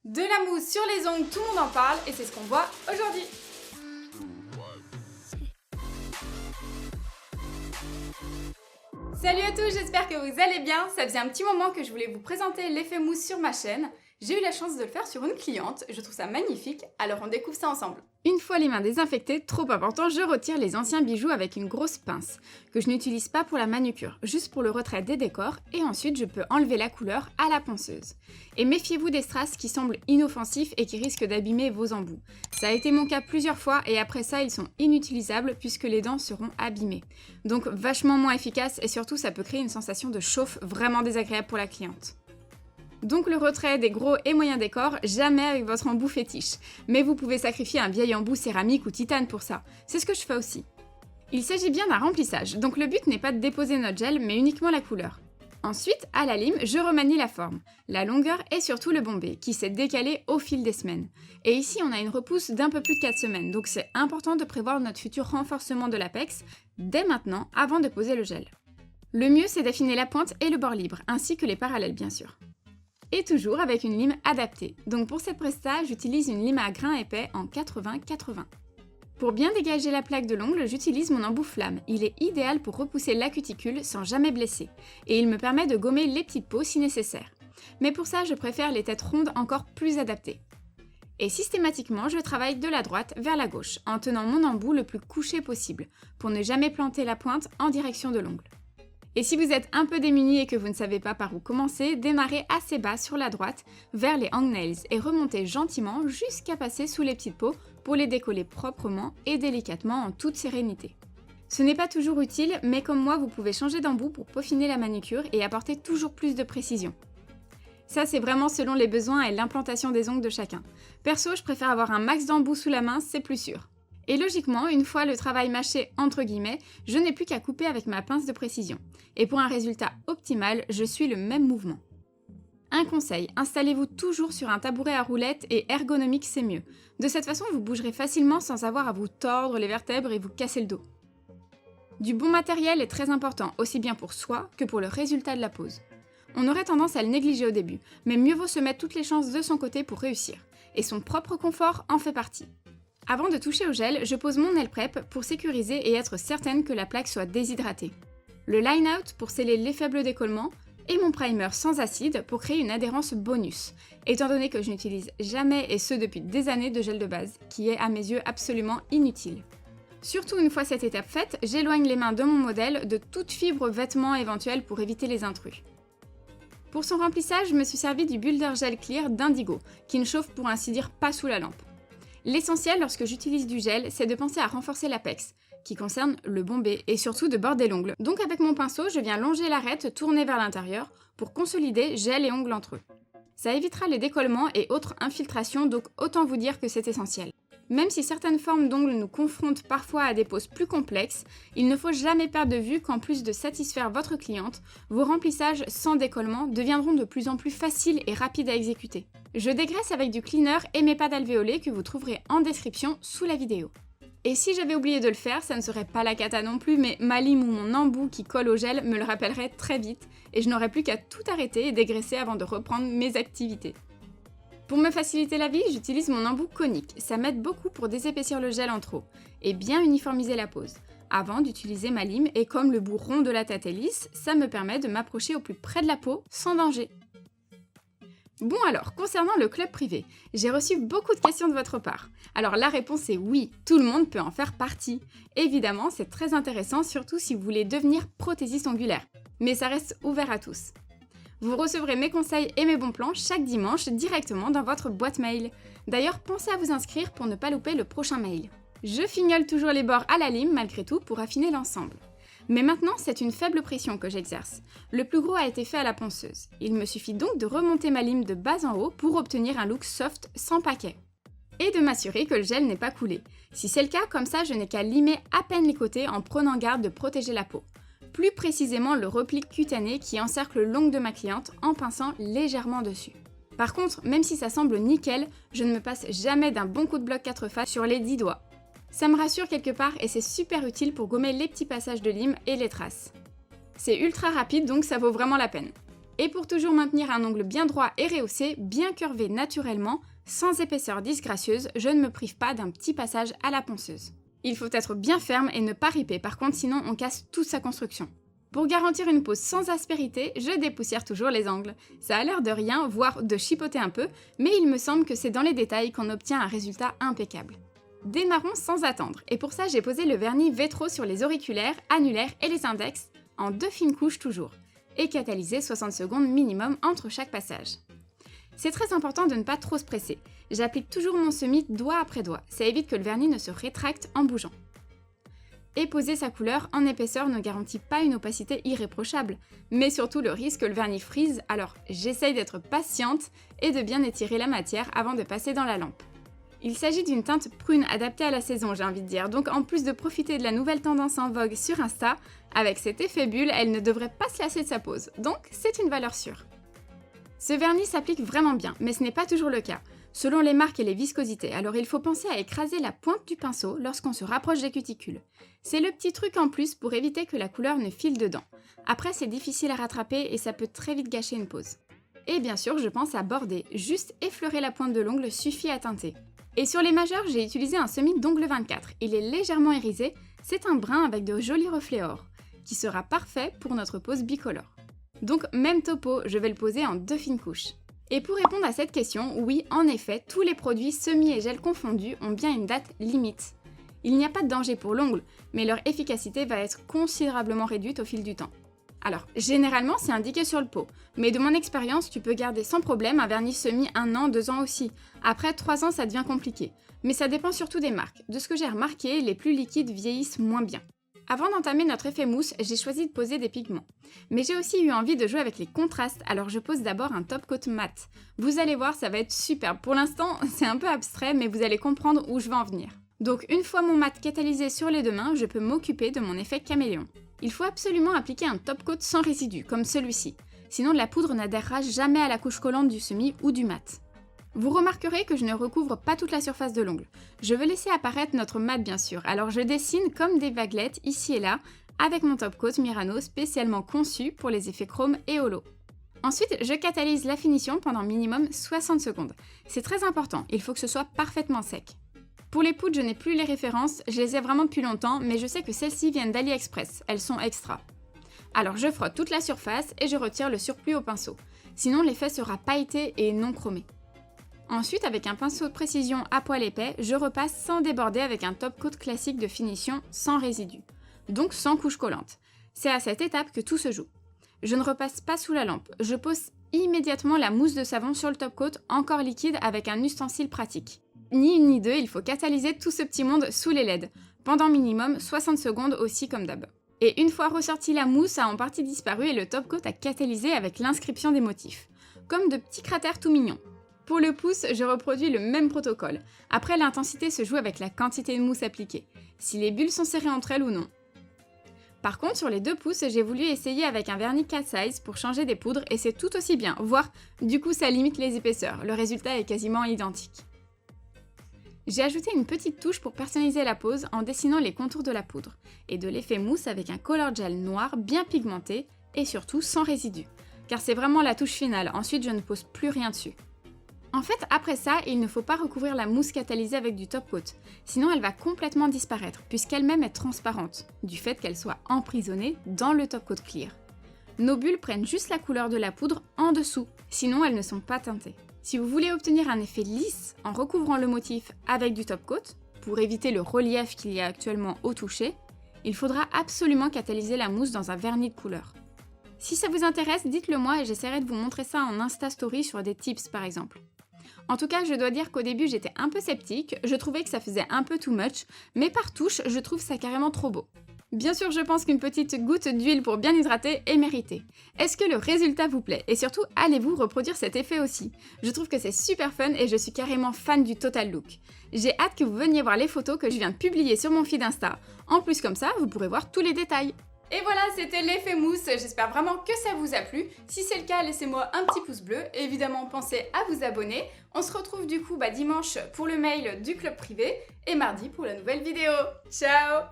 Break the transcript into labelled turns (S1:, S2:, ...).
S1: De la mousse sur les ongles, tout le monde en parle et c'est ce qu'on voit aujourd'hui. Salut à tous, j'espère que vous allez bien. Ça faisait un petit moment que je voulais vous présenter l'effet mousse sur ma chaîne. J'ai eu la chance de le faire sur une cliente, je trouve ça magnifique, alors on découvre ça ensemble. Une fois les mains désinfectées, trop important, je retire les anciens bijoux avec une grosse pince, que je n'utilise pas pour la manucure, juste pour le retrait des décors, et ensuite je peux enlever la couleur à la ponceuse. Et méfiez-vous des strass qui semblent inoffensifs et qui risquent d'abîmer vos embouts. Ça a été mon cas plusieurs fois et après ça ils sont inutilisables puisque les dents seront abîmées. Donc vachement moins efficace et surtout ça peut créer une sensation de chauffe vraiment désagréable pour la cliente. Donc le retrait des gros et moyens décors, jamais avec votre embout fétiche. Mais vous pouvez sacrifier un vieil embout céramique ou titane pour ça. C'est ce que je fais aussi. Il s'agit bien d'un remplissage, donc le but n'est pas de déposer notre gel, mais uniquement la couleur. Ensuite, à la lime, je remanie la forme, la longueur et surtout le bombé, qui s'est décalé au fil des semaines. Et ici, on a une repousse d'un peu plus de 4 semaines, donc c'est important de prévoir notre futur renforcement de l'apex dès maintenant, avant de poser le gel. Le mieux, c'est d'affiner la pointe et le bord libre, ainsi que les parallèles bien sûr. Et toujours avec une lime adaptée. Donc pour cette presta, j'utilise une lime à grains épais en 80-80. Pour bien dégager la plaque de l'ongle, j'utilise mon embout flamme. Il est idéal pour repousser la cuticule sans jamais blesser. Et il me permet de gommer les petites peaux si nécessaire. Mais pour ça, je préfère les têtes rondes encore plus adaptées. Et systématiquement, je travaille de la droite vers la gauche, en tenant mon embout le plus couché possible, pour ne jamais planter la pointe en direction de l'ongle. Et si vous êtes un peu démuni et que vous ne savez pas par où commencer, démarrez assez bas sur la droite vers les hangnails et remontez gentiment jusqu'à passer sous les petites peaux pour les décoller proprement et délicatement en toute sérénité. Ce n'est pas toujours utile, mais comme moi, vous pouvez changer d'embout pour peaufiner la manucure et apporter toujours plus de précision. Ça, c'est vraiment selon les besoins et l'implantation des ongles de chacun. Perso, je préfère avoir un max d'embout sous la main, c'est plus sûr. Et logiquement, une fois le travail mâché entre guillemets, je n'ai plus qu'à couper avec ma pince de précision. Et pour un résultat optimal, je suis le même mouvement. Un conseil, installez-vous toujours sur un tabouret à roulettes et ergonomique c'est mieux. De cette façon, vous bougerez facilement sans avoir à vous tordre les vertèbres et vous casser le dos. Du bon matériel est très important, aussi bien pour soi que pour le résultat de la pose. On aurait tendance à le négliger au début, mais mieux vaut se mettre toutes les chances de son côté pour réussir. Et son propre confort en fait partie. Avant de toucher au gel, je pose mon nail prep pour sécuriser et être certaine que la plaque soit déshydratée. Le line out pour sceller les faibles décollements et mon primer sans acide pour créer une adhérence bonus, étant donné que je n'utilise jamais et ce depuis des années de gel de base, qui est à mes yeux absolument inutile. Surtout une fois cette étape faite, j'éloigne les mains de mon modèle de toute fibre vêtement éventuelle pour éviter les intrus. Pour son remplissage, je me suis servi du Builder Gel Clear d'Indigo, qui ne chauffe pour ainsi dire pas sous la lampe. L'essentiel lorsque j'utilise du gel, c'est de penser à renforcer l'apex, qui concerne le bombé, et surtout de border l'ongle. Donc avec mon pinceau, je viens longer l'arête tournée vers l'intérieur pour consolider gel et ongle entre eux. Ça évitera les décollements et autres infiltrations, donc autant vous dire que c'est essentiel. Même si certaines formes d'ongles nous confrontent parfois à des poses plus complexes, il ne faut jamais perdre de vue qu'en plus de satisfaire votre cliente, vos remplissages sans décollement deviendront de plus en plus faciles et rapides à exécuter. Je dégraisse avec du cleaner et mes pads alvéolés que vous trouverez en description sous la vidéo. Et si j'avais oublié de le faire, ça ne serait pas la cata non plus, mais ma lime ou mon embout qui colle au gel me le rappellerait très vite et je n'aurais plus qu'à tout arrêter et dégraisser avant de reprendre mes activités. Pour me faciliter la vie, j'utilise mon embout conique, ça m'aide beaucoup pour désépaissir le gel en trop et bien uniformiser la pose, avant d'utiliser ma lime et comme le bout rond de la tête est lisse, ça me permet de m'approcher au plus près de la peau sans danger. Bon alors, concernant le club privé, j'ai reçu beaucoup de questions de votre part. Alors la réponse est oui, tout le monde peut en faire partie. Évidemment, c'est très intéressant, surtout si vous voulez devenir prothésiste ongulaire, mais ça reste ouvert à tous. Vous recevrez mes conseils et mes bons plans chaque dimanche directement dans votre boîte mail. D'ailleurs, pensez à vous inscrire pour ne pas louper le prochain mail. Je fignole toujours les bords à la lime malgré tout pour affiner l'ensemble. Mais maintenant, c'est une faible pression que j'exerce. Le plus gros a été fait à la ponceuse. Il me suffit donc de remonter ma lime de bas en haut pour obtenir un look soft sans paquet. Et de m'assurer que le gel n'est pas coulé. Si c'est le cas, comme ça, je n'ai qu'à limer à peine les côtés en prenant garde de protéger la peau. Plus précisément le repli cutané qui encercle l'ongle de ma cliente en pinçant légèrement dessus. Par contre, même si ça semble nickel, je ne me passe jamais d'un bon coup de bloc 4 faces sur les 10 doigts. Ça me rassure quelque part et c'est super utile pour gommer les petits passages de lime et les traces. C'est ultra rapide donc ça vaut vraiment la peine. Et pour toujours maintenir un ongle bien droit et rehaussé, bien curvé naturellement, sans épaisseur disgracieuse, je ne me prive pas d'un petit passage à la ponceuse. Il faut être bien ferme et ne pas riper, par contre sinon on casse toute sa construction. Pour garantir une pose sans aspérité, je dépoussière toujours les angles. Ça a l'air de rien, voire de chipoter un peu, mais il me semble que c'est dans les détails qu'on obtient un résultat impeccable. Démarrons sans attendre, et pour ça j'ai posé le vernis Vétro sur les auriculaires, annulaires et les index, en 2 fines couches toujours, et catalysé 60 secondes minimum entre chaque passage. C'est très important de ne pas trop se presser. J'applique toujours mon semis doigt après doigt, ça évite que le vernis ne se rétracte en bougeant. Et poser sa couleur en épaisseur ne garantit pas une opacité irréprochable, mais surtout le risque que le vernis frise, alors j'essaye d'être patiente et de bien étirer la matière avant de passer dans la lampe. Il s'agit d'une teinte prune adaptée à la saison, j'ai envie de dire, donc en plus de profiter de la nouvelle tendance en vogue sur Insta, avec cet effet bulle, elle ne devrait pas se lasser de sa pose, donc c'est une valeur sûre. Ce vernis s'applique vraiment bien, mais ce n'est pas toujours le cas, selon les marques et les viscosités, alors il faut penser à écraser la pointe du pinceau lorsqu'on se rapproche des cuticules. C'est le petit truc en plus pour éviter que la couleur ne file dedans. Après c'est difficile à rattraper et ça peut très vite gâcher une pose. Et bien sûr je pense à border, juste effleurer la pointe de l'ongle suffit à teinter. Et sur les majeurs j'ai utilisé un semis d'ongle 24, il est légèrement irisé, c'est un brun avec de jolis reflets or, qui sera parfait pour notre pose bicolore. Donc même topo, je vais le poser en 2 fines couches. Et pour répondre à cette question, oui, en effet, tous les produits semis et gel confondus ont bien une date limite. Il n'y a pas de danger pour l'ongle, mais leur efficacité va être considérablement réduite au fil du temps. Alors, généralement, c'est indiqué sur le pot, mais de mon expérience, tu peux garder sans problème un vernis semis 1 an, 2 ans aussi. Après 3 ans, ça devient compliqué. Mais ça dépend surtout des marques. De ce que j'ai remarqué, les plus liquides vieillissent moins bien. Avant d'entamer notre effet mousse, j'ai choisi de poser des pigments. Mais j'ai aussi eu envie de jouer avec les contrastes, alors je pose d'abord un top coat mat. Vous allez voir, ça va être superbe. Pour l'instant, c'est un peu abstrait, mais vous allez comprendre où je veux en venir. Donc une fois mon mat catalysé sur les 2 mains, je peux m'occuper de mon effet caméléon. Il faut absolument appliquer un top coat sans résidus, comme celui-ci. Sinon la poudre n'adhérera jamais à la couche collante du semis ou du mat. Vous remarquerez que je ne recouvre pas toute la surface de l'ongle. Je veux laisser apparaître notre mat bien sûr, alors je dessine comme des vaguelettes ici et là, avec mon top coat Murano spécialement conçu pour les effets chrome et holo. Ensuite, je catalyse la finition pendant minimum 60 secondes. C'est très important, il faut que ce soit parfaitement sec. Pour les poudres, je n'ai plus les références, je les ai vraiment depuis longtemps, mais je sais que celles-ci viennent d'AliExpress, elles sont extra. Alors je frotte toute la surface et je retire le surplus au pinceau, sinon l'effet sera pailleté et non chromé. Ensuite, avec un pinceau de précision à poil épais, je repasse sans déborder avec un top coat classique de finition sans résidus, donc sans couche collante. C'est à cette étape que tout se joue. Je ne repasse pas sous la lampe, je pose immédiatement la mousse de savon sur le top coat encore liquide avec un ustensile pratique. Ni une ni deux, il faut catalyser tout ce petit monde sous les LED, pendant minimum 60 secondes aussi comme d'hab. Et une fois ressortie la mousse a en partie disparu et le top coat a catalysé avec l'inscription des motifs, comme de petits cratères tout mignons. Pour le pouce, je reproduis le même protocole. Après, l'intensité se joue avec la quantité de mousse appliquée, si les bulles sont serrées entre elles ou non. Par contre, sur les 2 pouces, j'ai voulu essayer avec un vernis cat size pour changer des poudres et c'est tout aussi bien, voire du coup ça limite les épaisseurs, le résultat est quasiment identique. J'ai ajouté une petite touche pour personnaliser la pose en dessinant les contours de la poudre, et de l'effet mousse avec un color gel noir bien pigmenté et surtout sans résidus, car c'est vraiment la touche finale, ensuite je ne pose plus rien dessus. En fait, après ça, il ne faut pas recouvrir la mousse catalysée avec du top coat, sinon elle va complètement disparaître, puisqu'elle-même est transparente, du fait qu'elle soit emprisonnée dans le top coat clear. Nos bulles prennent juste la couleur de la poudre en dessous, sinon elles ne sont pas teintées. Si vous voulez obtenir un effet lisse en recouvrant le motif avec du top coat, pour éviter le relief qu'il y a actuellement au toucher, il faudra absolument catalyser la mousse dans un vernis de couleur. Si ça vous intéresse, dites-le moi et j'essaierai de vous montrer ça en Insta Story sur des tips par exemple. En tout cas, je dois dire qu'au début j'étais un peu sceptique, je trouvais que ça faisait un peu too much, mais par touche, je trouve ça carrément trop beau. Bien sûr, je pense qu'une petite goutte d'huile pour bien hydrater est méritée. Est-ce que le résultat vous plaît? Et surtout, allez-vous reproduire cet effet aussi? Je trouve que c'est super fun et je suis carrément fan du total look. J'ai hâte que vous veniez voir les photos que je viens de publier sur mon feed Insta. En plus, comme ça, vous pourrez voir tous les détails. Et voilà, c'était l'effet mousse, j'espère vraiment que ça vous a plu. Si c'est le cas, laissez-moi un petit pouce bleu. Et évidemment, pensez à vous abonner. On se retrouve du coup dimanche pour le mail du club privé et mardi pour la nouvelle vidéo. Ciao!